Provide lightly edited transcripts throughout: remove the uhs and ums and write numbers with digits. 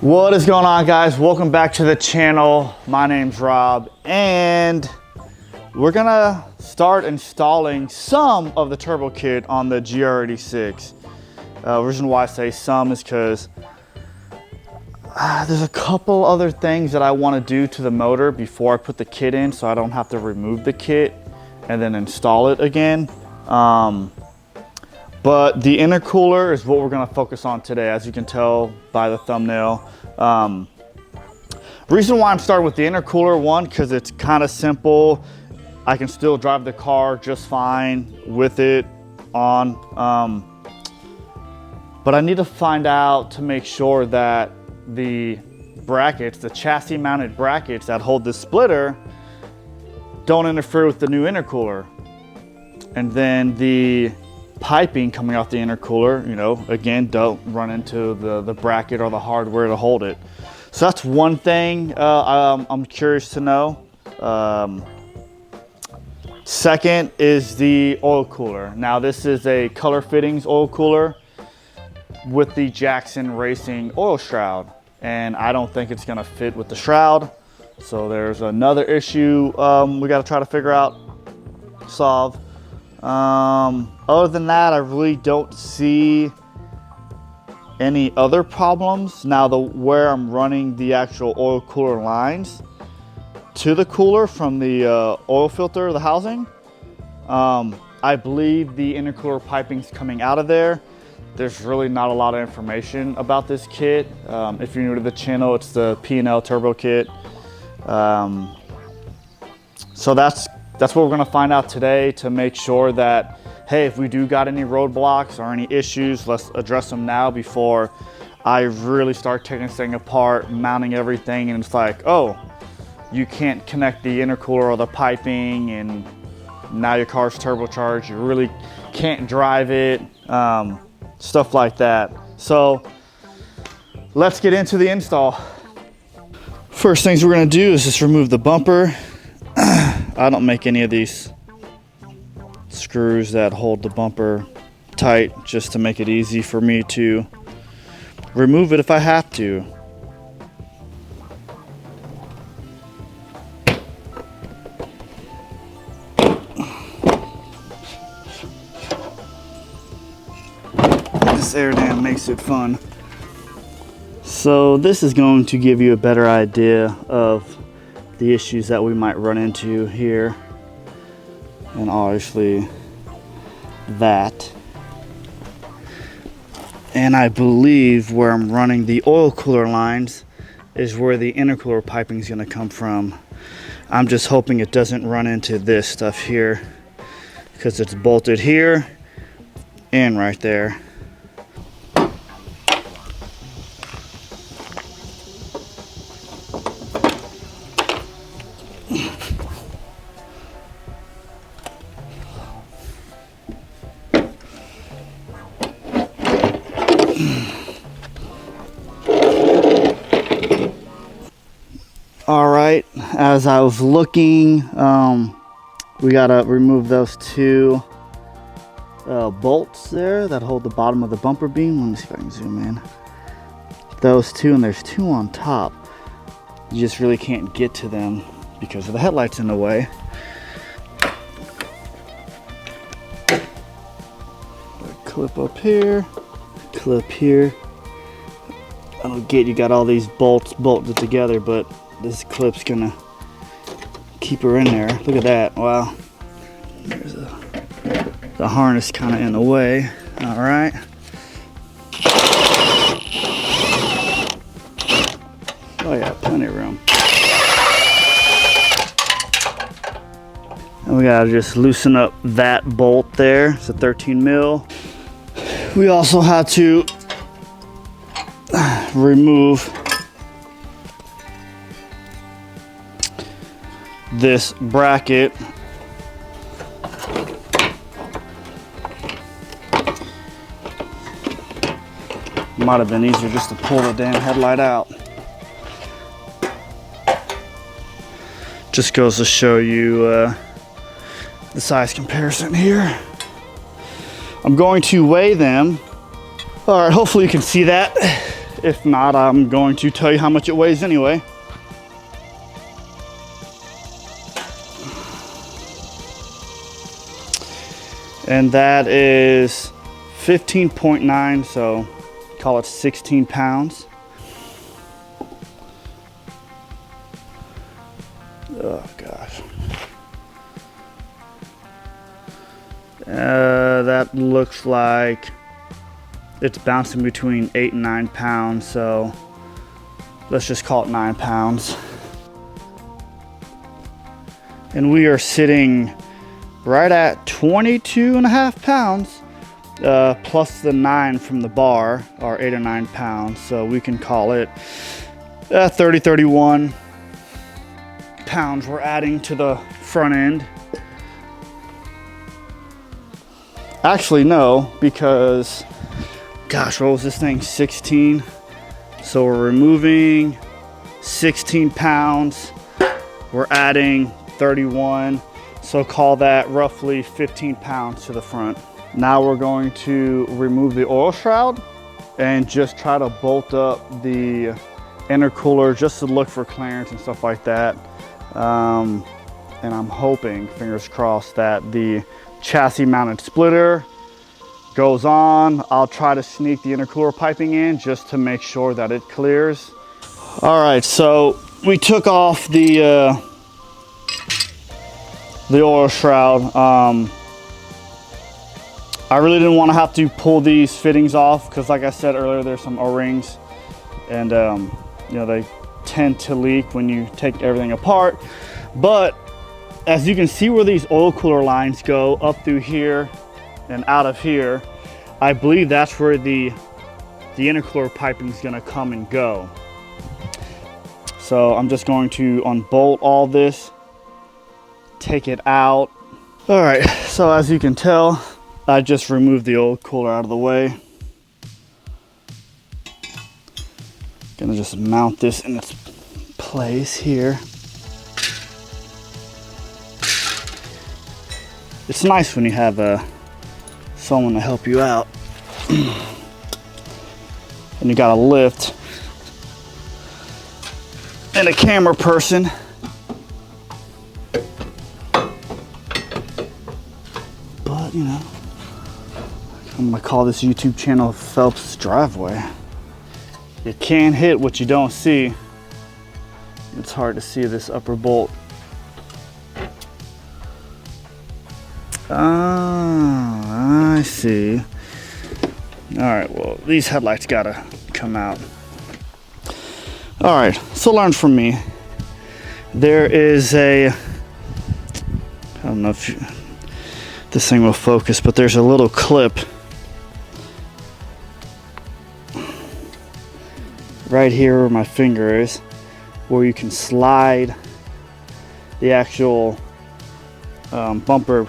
What is going on, guys? Welcome back to the channel. My name's Rob, and we're gonna start installing some of the turbo kit on the GR86. The reason why I say some is because there's a couple other things that I want to do to the motor before I put the kit in, so I don't have to remove the kit and then install it again. But the intercooler is what we're going to focus on today, as you can tell by the thumbnail. Reason why I'm starting with the intercooler, one, because it's kind of simple. I can still drive the car just fine with it on. But I need to find out to make sure that the brackets, the chassis mounted brackets that hold the splitter, don't interfere with the new intercooler. And then the piping coming off the intercooler, you know, again, don't run into the bracket or the hardware to hold it. So that's one thing I'm curious to know. Second is the oil cooler. Now this is a color fittings oil cooler with the Jackson Racing oil shroud, and I don't think it's gonna fit with the shroud. So there's another issue we gotta try to figure out, solve. Other than that, I really don't see any other problems. Now, where I'm running the actual oil cooler lines to the cooler from the oil filter, the housing, I believe the intercooler piping's coming out of there. There's really not a lot of information about this kit. If you're new to the channel, it's the P&L Turbo kit. So that's what we're gonna find out today, to make sure that, hey, if we do got any roadblocks or any issues, let's address them now before I really start taking this thing apart, mounting everything, and it's like, oh, you can't connect the intercooler or the piping, and now your car's turbocharged, you really can't drive it, stuff like that. So let's get into the install. First things we're gonna do is just remove the bumper. I don't make any of these screws that hold the bumper tight, just to make it easy for me to remove it if I have to. This air dam makes it fun. So this is going to give you a better idea of the issues that we might run into here, and obviously that. And I believe where I'm running the oil cooler lines is where the intercooler piping is going to come from. I'm just hoping it doesn't run into this stuff here, because it's bolted here and right there. All right, as I was looking, we gotta remove those two bolts there that hold the bottom of the bumper beam. Let me see if I can zoom in. Those two, and there's two on top. You just really can't get to them because of the headlights in the way. Clip up here, clip here. I don't get, you got all these bolts bolted together, but this clip's gonna keep her in there. Look at that. Wow. There's the harness kind of in the way. All right. Oh yeah, plenty of room. And we gotta just loosen up that bolt there. It's a 13 mil. We also have to remove this bracket. Might have been easier just to pull the damn headlight out. Just goes to show you the size comparison here. I'm going to weigh them. All right, hopefully you can see that. If not, I'm going to tell you how much it weighs anyway. And that is 15.9, so call it 16 pounds. Oh gosh. That looks like it's bouncing between 8 and 9 pounds, so let's just call it 9 pounds. And we are sitting right at 22.5 pounds, plus the 9 from the bar, are 8 or 9 pounds. So we can call it 30, 31 pounds we're adding to the front end. Actually, no, because, gosh, what was this thing, 16? So we're removing 16 pounds, we're adding 31. So call that roughly 15 pounds to the front. Now we're going to remove the oil shroud and just try to bolt up the intercooler just to look for clearance and stuff like that. And I'm hoping, fingers crossed, that the chassis mounted splitter goes on. I'll try to sneak the intercooler piping in just to make sure that it clears. All right, so we took off the oil shroud. I really didn't want to have to pull these fittings off because, like I said earlier, there's some O-rings, and you know, they tend to leak when you take everything apart. But as you can see where these oil cooler lines go up through here and out of here, I believe that's where the intercooler piping is going to come and go. So I'm just going to unbolt all this, take it out. All right, so as you can tell, I just removed the oil cooler out of the way. Gonna just mount this in its place here. It's nice when you have someone to help you out. And you got a lift and a camera person. But, you know, I'm gonna call this YouTube channel Phelps Driveway. You can't hit what you don't see. It's hard to see this upper bolt. Ah, I see. All right, well, these headlights gotta come out. All right, so learn from me. There is I don't know if this thing will focus, but there's a little clip right here where my finger is, where you can slide the actual bumper,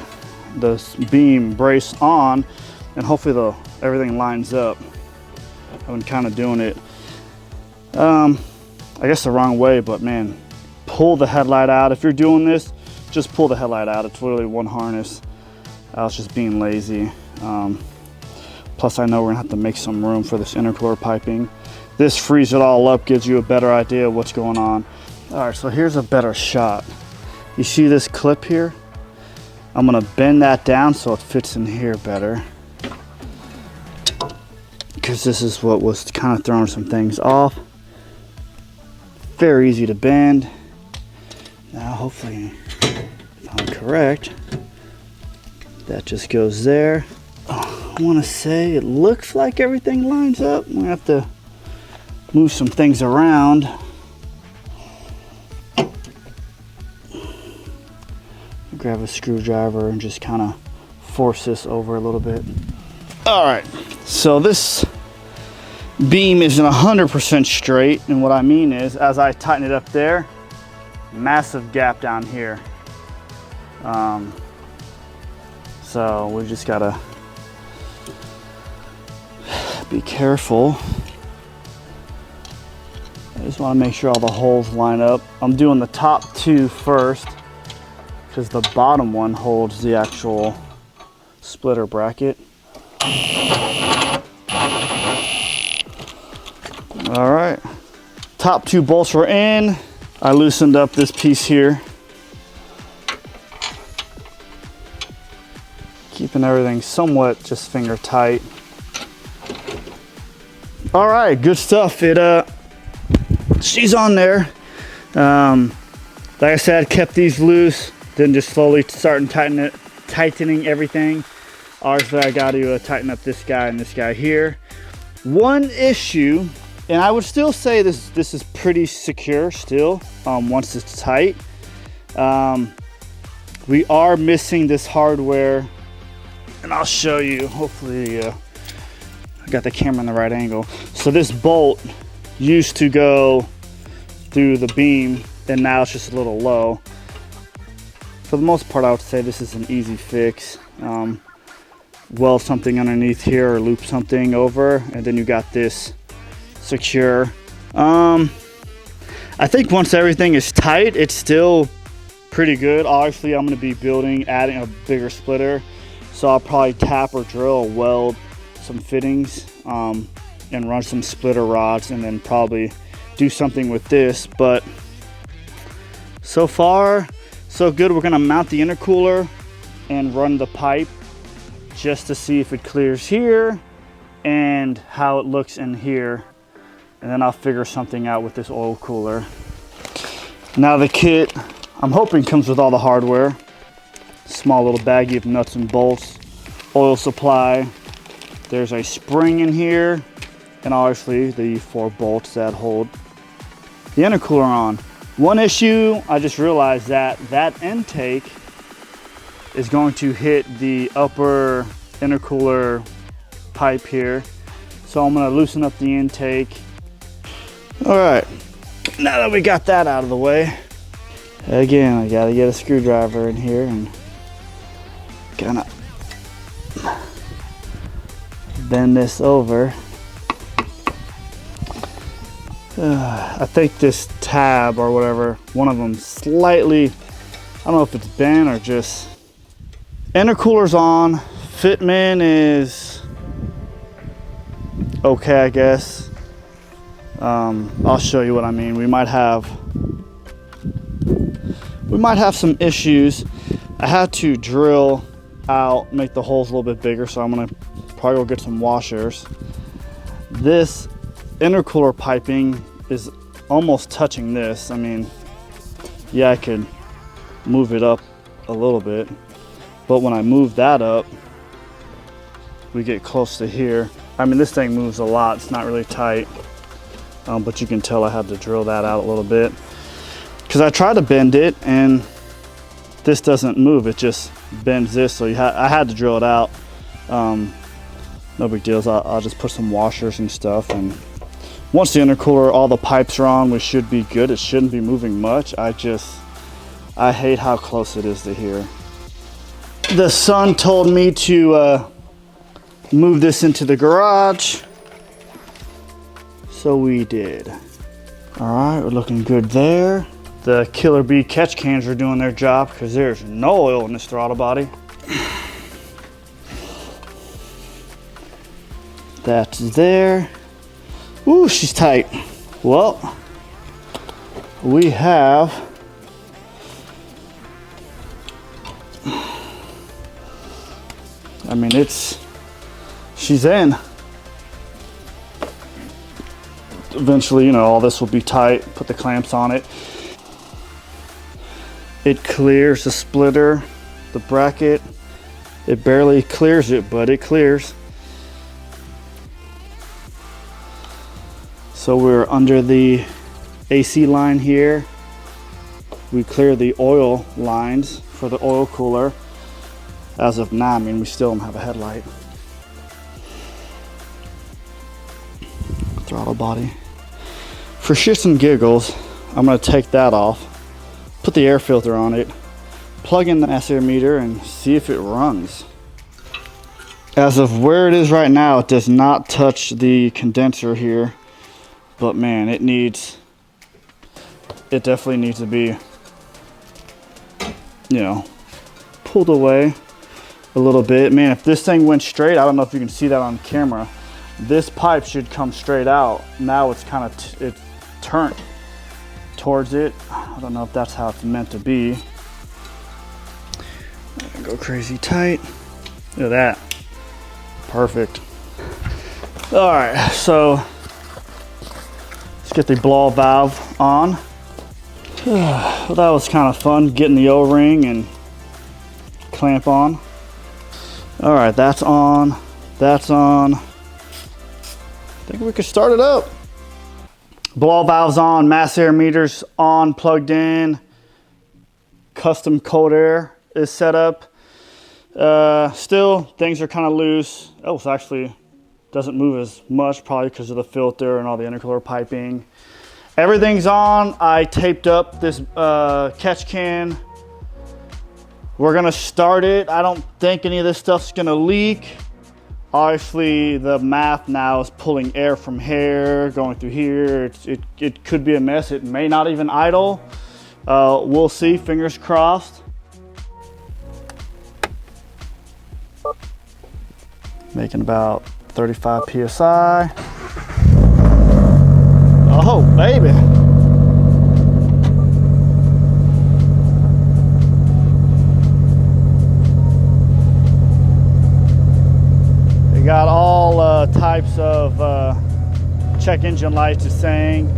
the beam brace on, and hopefully everything lines up. I've been kind of doing it, I guess the wrong way, but man, pull the headlight out. If you're doing this, just pull the headlight out. It's literally one harness. I was just being lazy. Plus I know we're gonna have to make some room for this intercooler piping. This frees it all up, gives you a better idea of what's going on. All right, so here's a better shot. You see this clip here? I'm gonna bend that down so it fits in here better, because this is what was kind of throwing some things off. Very easy to bend. Now hopefully, if I'm correct, that just goes there. Oh, I want to say it looks like everything lines up. I'm gonna have to move some things around. Grab a screwdriver and just kind of force this over a little bit. All right, so this beam isn't 100% straight, and what I mean is, as I tighten it up there, massive gap down here. So we just gotta be careful. I just want to make sure all the holes line up. I'm doing the top two first, because the bottom one holds the actual splitter bracket. All right, top 2 bolts were in. I loosened up this piece here, keeping everything somewhat just finger tight. All right, good stuff. She's on there. Like I said, kept these loose, then just slowly starting tightening everything. Obviously, I got to tighten up this guy and this guy here. One issue, and I would still say this is pretty secure still, once it's tight. We are missing this hardware, and I'll show you. Hopefully, I got the camera in the right angle. So this bolt used to go through the beam, and now it's just a little low. For the most part, I would say this is an easy fix. Weld something underneath here or loop something over, and then you got this secure. I think once everything is tight, it's still pretty good. Obviously, I'm going to be adding a bigger splitter, so I'll probably tap or drill, weld some fittings, and run some splitter rods, and then probably do something with this. But so far so good. We're going to mount the intercooler and run the pipe just to see if it clears here and how it looks in here, and then I'll figure something out with this oil cooler. Now the kit, I'm hoping, comes with all the hardware. Small little baggie of nuts and bolts, oil supply. There's a spring in here, and obviously the 4 bolts that hold the intercooler on. One issue, I just realized that intake is going to hit the upper intercooler pipe here. So I'm gonna loosen up the intake. All right, now that we got that out of the way, again, I gotta get a screwdriver in here and gonna bend this over. I think this tab or whatever, one of them slightly, I don't know if it's bent or just. Intercooler's on, fitment is okay, I guess. I'll show you what I mean. We might have some issues. I had to drill out, make the holes a little bit bigger, so I'm gonna probably go get some washers. This intercooler piping is almost touching this. I mean, yeah, I could move it up a little bit, but when I move that up, we get close to here. I mean, this thing moves a lot. It's not really tight, but you can tell I had to drill that out a little bit because I tried to bend it and this doesn't move. It just bends this, so I had to drill it out. No big deals. I'll just put some washers and stuff, and once the intercooler, all the pipes are on, we should be good. It shouldn't be moving much. I hate how close it is to here. The son told me to move this into the garage, so we did. All right, we're looking good there. The Killer Bee catch cans are doing their job because there's no oil in this throttle body. That's there. Ooh, she's tight. Well, we have she's in. Eventually, you know, all this will be tight. Put the clamps on it. It clears the splitter, the bracket. It barely clears it, but it clears. So we're under the AC line here. We clear the oil lines for the oil cooler. As of now, I mean, we still don't have a headlight. Throttle body. For shits and giggles, I'm gonna take that off, put the air filter on it, plug in the mass air meter and see if it runs. As of where it is right now, it does not touch the condenser here, but man, it definitely needs to be, you know, pulled away a little bit. Man, if this thing went straight, I don't know if you can see that on camera, this pipe should come straight out. Now it's kind of it's turned towards it. I don't know if that's how it's meant to be. Go crazy tight. Look at that. Perfect. All right, so let's get the blow valve on. Well, that was kind of fun, getting the O-ring and clamp on. All right, that's on. That's on. I think we could start it up. Blow valves on, mass air meters on, plugged in. Custom cold air is set up. Still, things are kind of loose. Oh, it actually doesn't move as much, probably because of the filter and all the intercooler piping. Everything's on. I taped up this catch can. We're gonna start it. I don't think any of this stuff's gonna leak. Obviously, the math now is pulling air from here, going through here. It could be a mess. It may not even idle. We'll see, fingers crossed. Making about 35 PSI. Oh, baby. We got all types of check engine lights is saying.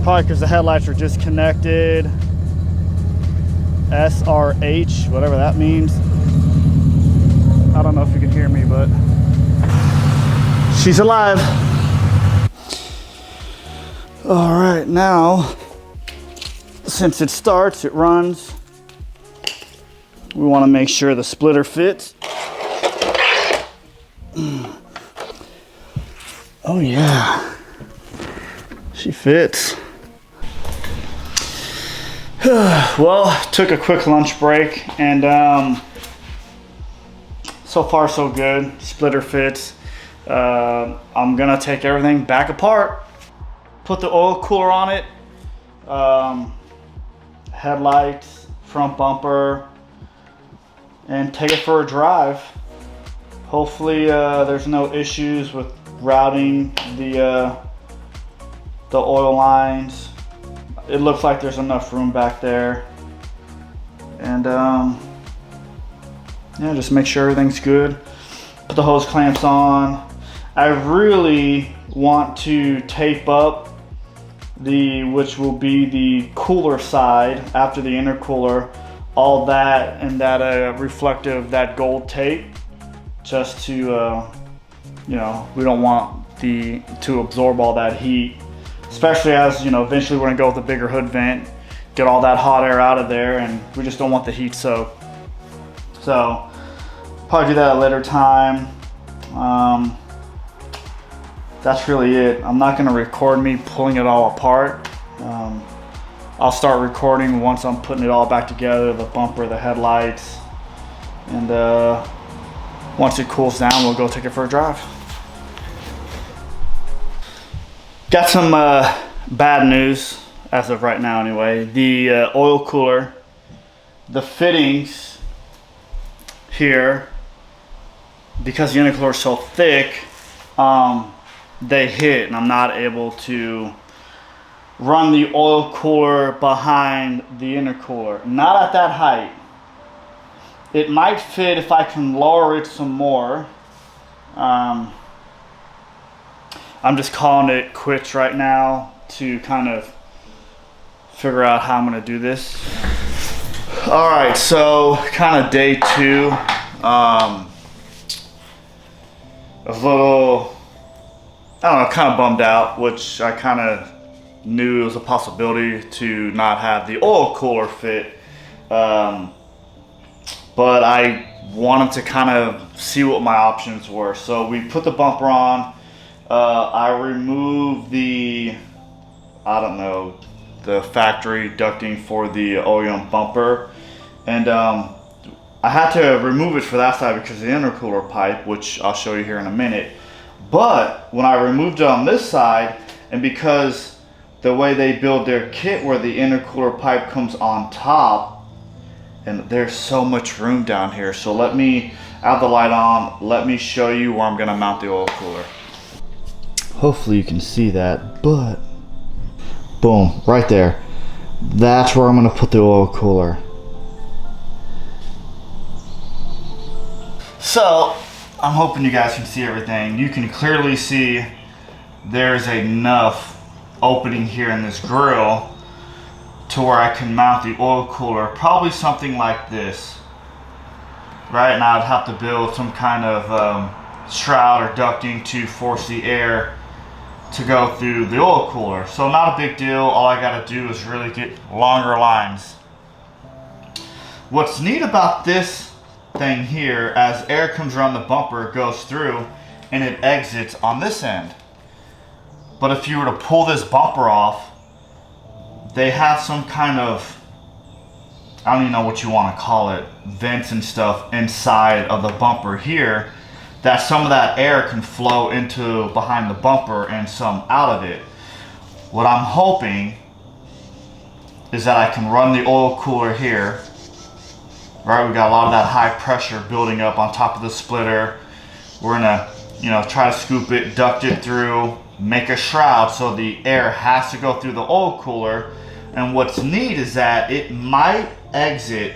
Probably because the headlights are disconnected. SRH, whatever that means. I don't know if you can hear me, but she's alive. All right, now, since it starts, it runs. We want to make sure the splitter fits. Oh yeah, she fits. Well, took a quick lunch break, and so far so good. Splitter fits. I'm gonna take everything back apart, put the oil cooler on it, headlights, front bumper, and take it for a drive. Hopefully there's no issues with routing the oil lines. It looks like there's enough room back there, and yeah, just make sure everything's good. Put the hose clamps on. I really want to tape up which will be the cooler side after the intercooler, all that and that reflective, that gold tape, just to you know, we don't want to absorb all that heat, especially as, you know, eventually we're gonna go with a bigger hood vent, get all that hot air out of there, and we just don't want the heat soak. So probably do that at a later time. That's really it. I'm not gonna record me pulling it all apart. I'll start recording once I'm putting it all back together, the bumper, the headlights, and once it cools down, we'll go take it for a drive. Got some bad news as of right now anyway. The oil cooler, the fittings here, because the intercooler is so thick, they hit, and I'm not able to run the oil cooler behind the intercooler. Not at that height. It might fit if I can lower it some more. I'm just calling it quits right now to kind of figure out how I'm gonna do this. All right, so kind of day two. A little, I don't know, kind of bummed out, which I kind of knew it was a possibility to not have the oil cooler fit. But I wanted to kind of see what my options were. So we put the bumper on. I removed the, I don't know, the factory ducting for the OEM bumper. And I had to remove it for that side because of the intercooler pipe, which I'll show you here in a minute. But when I removed it on this side, and because the way they build their kit where the intercooler pipe comes on top, and there's so much room down here. So let me, I have the light on, let me show you where I'm gonna mount the oil cooler. Hopefully you can see that, but boom, right there. That's where I'm gonna put the oil cooler. So, I'm hoping you guys can see everything. You can clearly see there's enough opening here in this grill to where I can mount the oil cooler, probably something like this. Right now I'd have to build some kind of shroud or ducting to force the air to go through the oil cooler. So not a big deal. All I gotta do is really get longer lines. What's neat about this thing here, as air comes around the bumper, it goes through and it exits on this end. But if you were to pull this bumper off, they have some kind of, I don't even know what you want to call it, vents and stuff inside of the bumper here, that some of that air can flow into behind the bumper and some out of it. What I'm hoping is that I can run the oil cooler here. Right, we got a lot of that high pressure building up on top of the splitter. We're gonna, try to scoop it, duct it through, make a shroud so the air has to go through the oil cooler. And what's neat is that it might exit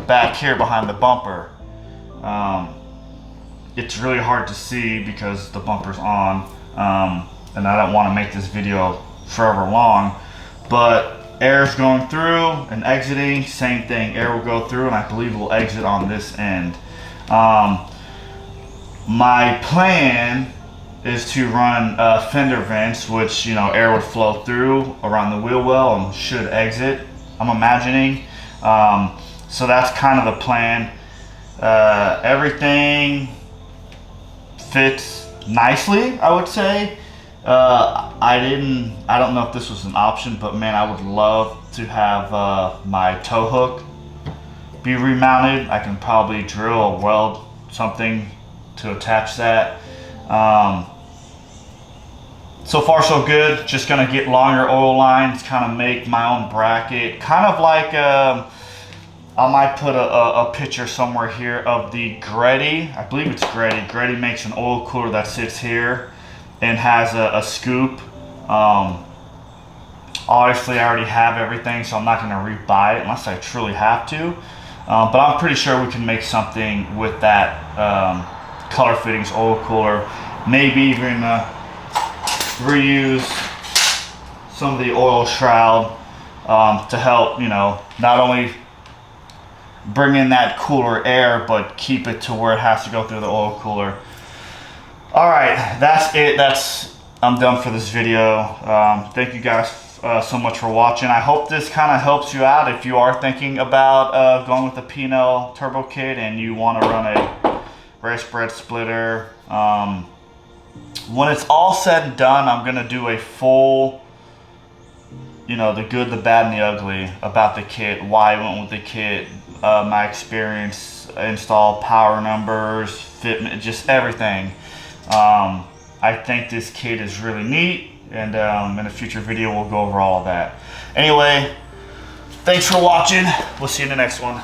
back here behind the bumper. It's really hard to see because the bumper's on, and I don't want to make this video forever long, but air's going through and exiting, same thing. Air will go through and I believe will exit on this end. My plan is to run fender vents, which air would flow through around the wheel well and should exit, I'm imagining. So that's kind of the plan. Everything fits nicely, I would say. I don't know if this was an option, but man, I would love to have my tow hook be remounted. I can probably drill or weld something to attach that. So far so good. Just gonna get longer oil lines, kind of make my own bracket, kind of like I might put a picture somewhere here of the Greddy. I believe it's Greddy. Greddy makes an oil cooler that sits here and has a scoop. Obviously I already have everything, so I'm not gonna rebuy it unless I truly have to. But I'm pretty sure we can make something with that color fittings oil cooler. Maybe even reuse some of the oil shroud to help, not only bring in that cooler air, but keep it to where it has to go through the oil cooler. All right, that's it. I'm done for this video. Thank you guys so much for watching. I hope this kind of helps you out if you are thinking about going with the P&L turbo kit and you want to run a race bred splitter. When it's all said and done, I'm gonna do a full, the good, the bad, and the ugly about the kit, why I went with the kit, my experience, install power numbers, fitment, just everything. I think this kit is really neat, and in a future video we'll go over all of that. Anyway, thanks for watching. We'll see you in the next one.